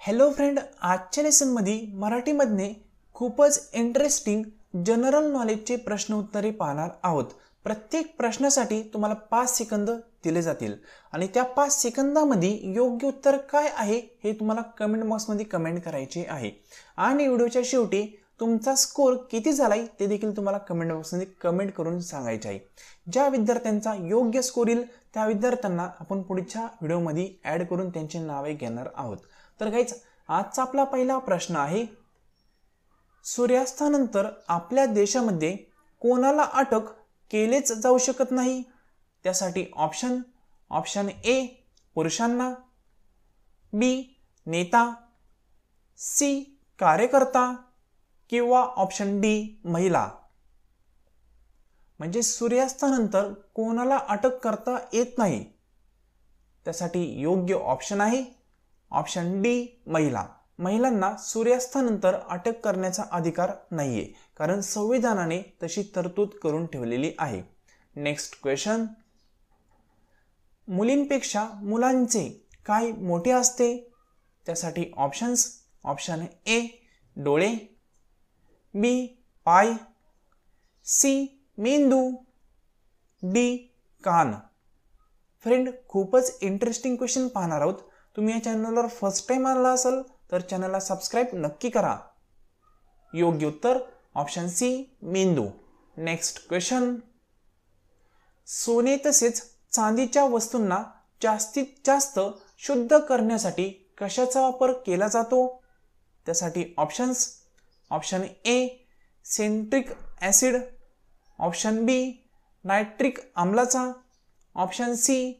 Hello friend, आजच्या लेसनमध्ये मराठीमधने खूपच interesting general नॉलेजचे प्रश्न उत्तरे पाहणार आहोत। प्रत्येक प्रश्नासाठी तुम्हाला 5 सेकंद दिले जातील आणि त्या 5 सेकंदामध्ये योग्य उत्तर काय आहे हे तुम्हाला कमेंट बॉक्समध्ये कमेंट करायचे आहे आणि व्हिडिओच्या शेवटी तुमचा स्कोर किती झालाय ते देखील तुम्हाला कमेंट बॉक्समध्ये कमेंट करून सांगायचे आहे। ज्या विद्यार्थ्यांचा योग्य स्कोर येईल त्या विद्यार्थ्यांना आपण पुढच्या व्हिडिओमध्ये ॲड करून त्यांची नावे घेणार आहोत। तर गाइस, आजचा आपला पहिला प्रश्न आहे, सूर्यास्तानंतर आपल्या देशामध्ये कोणाला अटक केलेच जाऊ शकत नाही? त्यासाठी ऑप्शन ए पुरुषांना, बी नेता, सी कार्यकर्ता किंवा ऑप्शन डी महिला। म्हणजे सूर्यास्तानंतर कोणाला अटक करता येत नाही त्यासाठी योग्य ऑप्शन आहे ऑप्शन डी महिला। महिलांना सूर्यास्तानंतर अटक करण्याचा अधिकार नाहीये, कारण संविधानाने तशी तरतूद करून ठेवलेली आहे। नेक्स्ट क्वेश्चन, मुलींपेक्षा मुलांचे काय मोठे असते? त्यासाठी ऑप्शन ए डोळे, बी पाय, सी मेंदू, डी कान। फ्रेंड, खूपच इंटरेस्टिंग क्वेश्चन पाहणार आहोत। तुम्ही या चॅनलवर फर्स्ट टाइम आला असाल तर चॅनलला सबस्क्राइब नक्की करा। योग्य उत्तर ऑप्शन सी मेंदू। नेक्स्ट क्वेश्चन, सोने तसेच चांदीच्या वस्तूंना जास्तीत जास्त शुद्ध करण्यासाठी कशाचा वापर केला जातो? त्यासाठी option A citric acid, option B nitric आम्लाचा, ऑप्शन सी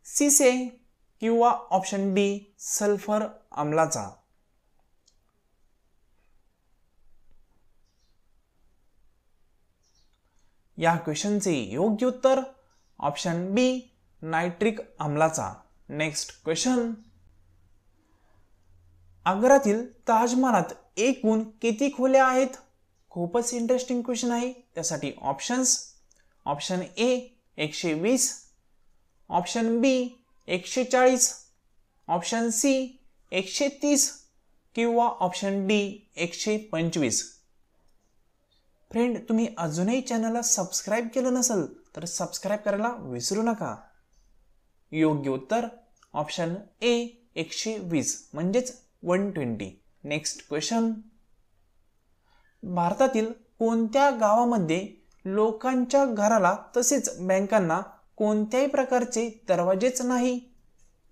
सीसे किंवा ऑप्शन डी सल्फर आम्लाचा। या क्वेश्चनचे योग्य उत्तर ऑप्शन बी नायट्रिक आम्लाचा। नेक्स्ट क्वेश्चन, आग्र्यातील ताजमहालात एकूण किती खोल्या आहेत? खूपच इंटरेस्टिंग क्वेश्चन आहे। त्यासाठी option A 120, option B 140, option C 130 किंवा ऑप्शन डी 125। फ्रेंड, तुम्ही अजूनही चॅनलला सबस्क्राइब केलं नसेल तर सबस्क्राइब करायला विसरू नका। योग्य उत्तर ऑप्शन ए 120 म्हणजेच 120। नेक्स्ट क्वेश्चन, भारतातील कोणत्या गावामध्ये लोकांच्या घराला तसेच बँकांना कोणत्याही प्रकारचे दरवाजेच नाही?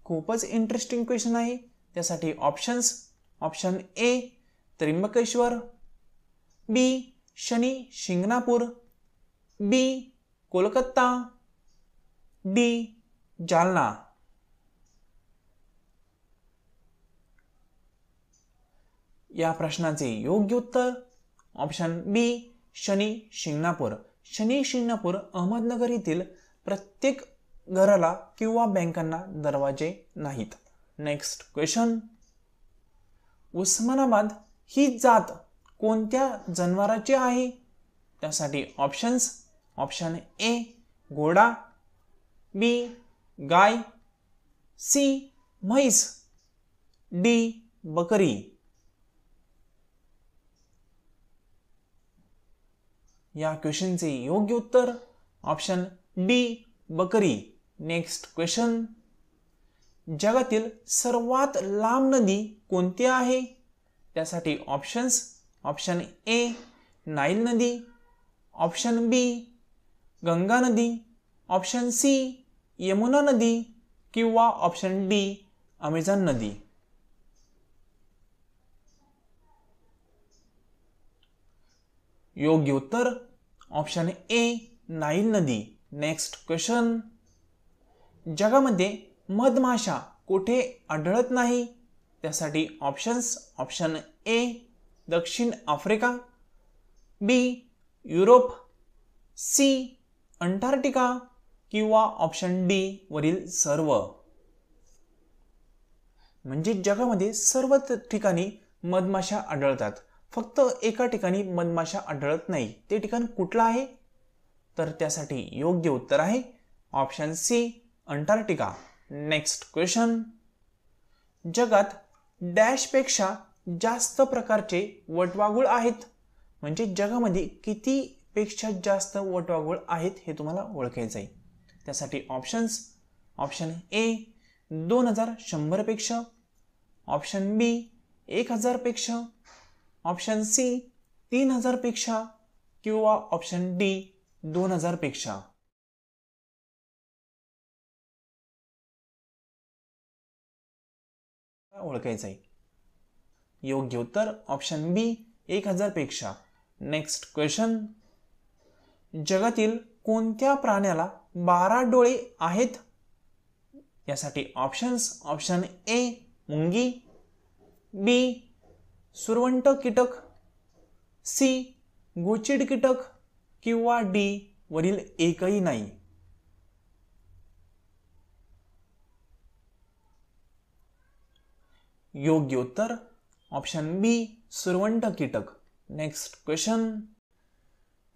खूपच इंटरेस्टिंग क्वेश्चन आहे। त्यासाठी option A Trimbakeshwar, B Shani Shingnapur, B Kolkata, D Jalna. या प्रश्नाचे योग्य उत्तर ऑप्शन बी शनी शिंगणापूर। शनी शिंगणापूर अहमदनगर येथील प्रत्येक घराला किंवा बँकांना दरवाजे नाहीत। नेक्स्ट क्वेश्चन, उस्मानाबाद ही जात कोणत्या जनावराची आहे? त्यासाठी ऑप्शन ए घोडा, बी गाय, सी म्हैस, डी बकरी। या क्वेश्चनचे योग्य उत्तर ऑप्शन डी बकरी। नेक्स्ट क्वेश्चन, जगातील सर्वात लांब नदी कोणती आहे? त्यासाठी ऑप्शन ए नाईल नदी, ऑप्शन बी गंगा नदी, ऑप्शन सी यमुना नदी किंवा ऑप्शन डी अमेझॉन नदी। योग्य उत्तर ऑप्शन ए नाईल नदी। नेक्स्ट क्वेश्चन, जगामध्ये मधमाशा कुठे आढळत नाही? त्यासाठी ऑप्शन ए दक्षिण आफ्रिका, बी युरोप, सी अंटार्क्टिका किंवा ऑप्शन डी वरील सर्व। म्हणजे जगामध्ये सर्व ठिकाणी मधमाशा आढळतात, फक्त एका ठिकाणी मधमाशा आढळत नाही। ते ठिकाण कुठलं आहे? तर त्यासाठी योग्य उत्तर आहे option C Antarctica. Next question, जगात डॅशपेक्षा जास्त प्रकारचे वटवाघूळ आहेत, म्हणजे जगामध्ये किती पेक्षा जास्त वटवाघूळ आहेत हे तुम्हाला ओळखायचं आहे. त्यासाठी ऑप्शन्स: ऑप्शन ए 2100 पेक्षा, ऑप्शन बी 1000 पेक्षा, ऑप्शन सी 3000 पेक्षा किंवा ऑप्शन डी 2000 पेक्षा. ओळखायचं आहे. योग्य उत्तर ऑप्शन बी 1000 पेक्षा. नेक्स्ट क्वेश्चन: जगातील कोणत्या प्राण्याला 12 डोळे आहेत? यासाठी ऑप्शन्स: ऑप्शन ए मुंगी, बी सुरवंट कीटक, सी गोचिड कीटक किंवा डी वरील एकही नाही. योग्य उत्तर ऑप्शन बी सुरवंट कीटक. नेक्स्ट क्वेश्चन: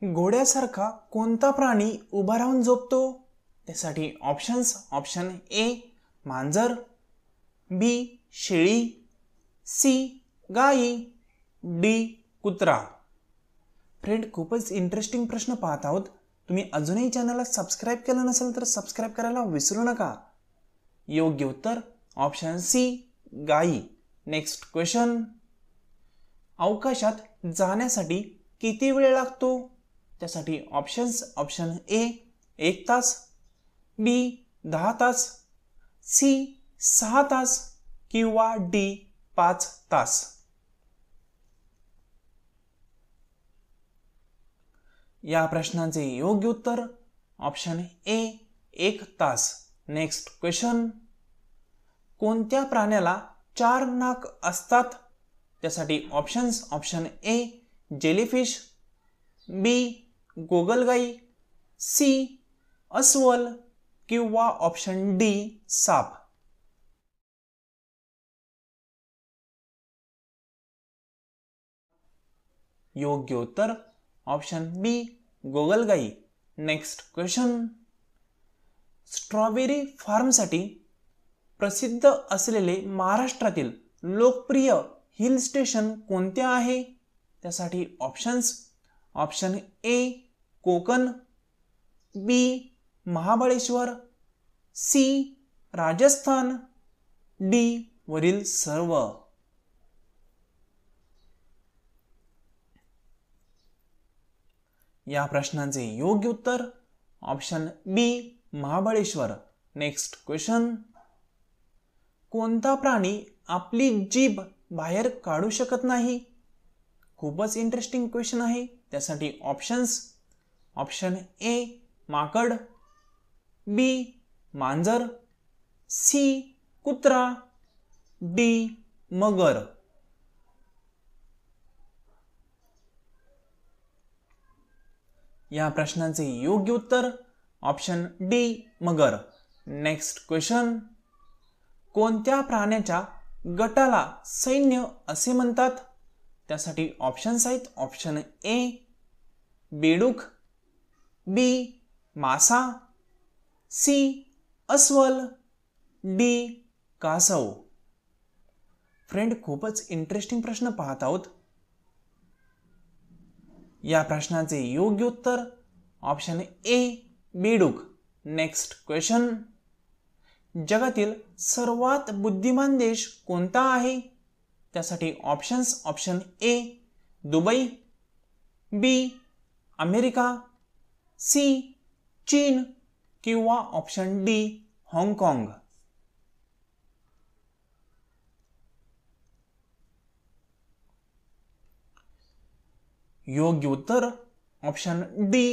घोड्यासारखा कोणता प्राणी उभा राहून झोपतो? त्यासाठी ऑप्शन्स: ऑप्शन ए मांजर, बी शेळी, सी गाई, डी कुत्रा. फ्रेंड, खूपच इंटरेस्टिंग प्रश्न पाहत आहोत. तुम्ही अजूनही चॅनलला सबस्क्राईब केलं नसेल तर सबस्क्राईब करायला विसरू नका. योग्य उत्तर ऑप्शन सी गाई. नेक्स्ट क्वेश्चन: अवकाशात जाण्यासाठी किती वेळ लागतो? त्यासाठी ऑप्शन्स: ऑप्शन ए 1 तास, बी 10 तास, सी 6 तास किंवा डी 5 तास. या प्रश्नाचे योग्य उत्तर ऑप्शन ए 1 तास. नेक्स्ट क्वेश्चन: कोणत्या प्राण्याला 4 नाक असतात? त्यासाठी options: option A jellyfish, B गोगलगाई, सी अस्वल किंवा ऑप्शन डी साप. योग्य उत्तर ऑप्शन बी गोगलगाई. नेक्स्ट क्वेश्चन: स्ट्रॉबेरी फार्मसाठी प्रसिद्ध असलेले महाराष्ट्रातील लोकप्रिय हिल स्टेशन कोणते आहे? त्यासाठी options: option A Konkan, B Mahabaleshwar, C Rajasthan, D वरील सर्व. या प्रश्नाचे योग्य उत्तर option B Mahabaleshwar. Next question: कोणता प्राणी आपली जीभ बाहेर काढू शकत नाही? खूपच इंटरेस्टिंग क्वेश्चन आहे. त्यासाठी ऑप्शन्स: ऑप्शन ए माकड, बी मांजर, सी कुत्रा, डी मगर. या प्रश्नाचे योग्य उत्तर ऑप्शन डी मगर. नेक्स्ट क्वेश्चन: कोणत्या प्राण्याच्या गटाला सैन्य असे म्हणतात? त्यासाठी ऑप्शन्स आहेत: ऑप्शन ए बेडूक, बी मासा, सी अस्वल, डी कासव. फ्रेंड, खूपच इंटरेस्टिंग प्रश्न पाहत आहोत. या प्रश्नाचे योग्य उत्तर ऑप्शन ए बेडूक. नेक्स्ट क्वेश्चन: जगातील सर्वात बुद्धिमान देश कोणता आहे? त्यासाठी options: option A Dubai, B America, C चीन किंवा ऑप्शन डी हाँगकाँग. योग्य उत्तर ऑप्शन डी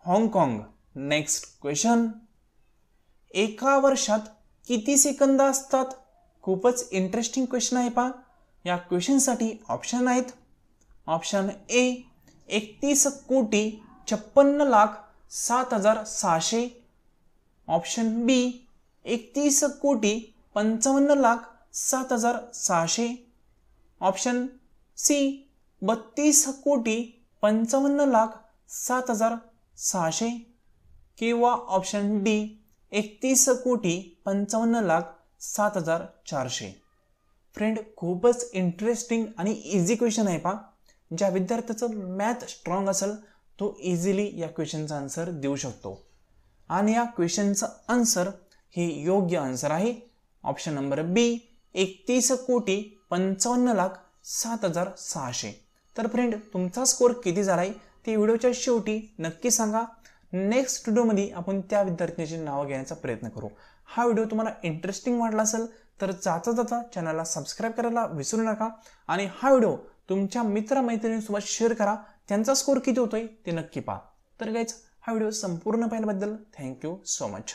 हाँगकाँग. नेक्स्ट क्वेश्चन: एका वर्षात किती सेकंद असतात? खूपच इंटरेस्टिंग क्वेश्चन आहे पहा. या क्वेश्चनसाठी ऑप्शन आहेत: option A 31,56,07,600, option B 31,55,07,600, option C 32,55,07,600 किंवा ऑप्शन डी 31,55,07,400. फ्रेंड, खूपच इंटरेस्टिंग आणि इझी क्वेश्चन आहे पा. ज्या विद्यार्थ्याचं मॅथ स्ट्रॉंग असेल तो इझिली या क्वेश्चनचा आन्सर देऊ शकतो. आणि या क्वेश्चनचं आन्सर हे योग्य आन्सर आहे ऑप्शन नंबर बी, 31,55,07,600. तर फ्रेंड, तुमचा स्कोर किती झालाय ते व्हिडिओच्या शेवटी नक्की सांगा. नेक्स्ट व्हिडिओमध्ये आपण त्या विद्यार्थ्यांची नावं घेण्याचा प्रयत्न करू. हा व्हिडिओ तुम्हाला इंटरेस्टिंग वाटला असेल तर जाता जाता चॅनलला सबस्क्राईब करायला विसरू नका. आणि हा व्हिडिओ तुमच्या मित्रमैत्रिणींसोबत शेअर करा. त्यांचा स्कोर किती होतोय ते नक्की पहा. तर गाईज, हा व्हिडिओ संपूर्ण पाहिल्याबद्दल थँक्यू सो मच.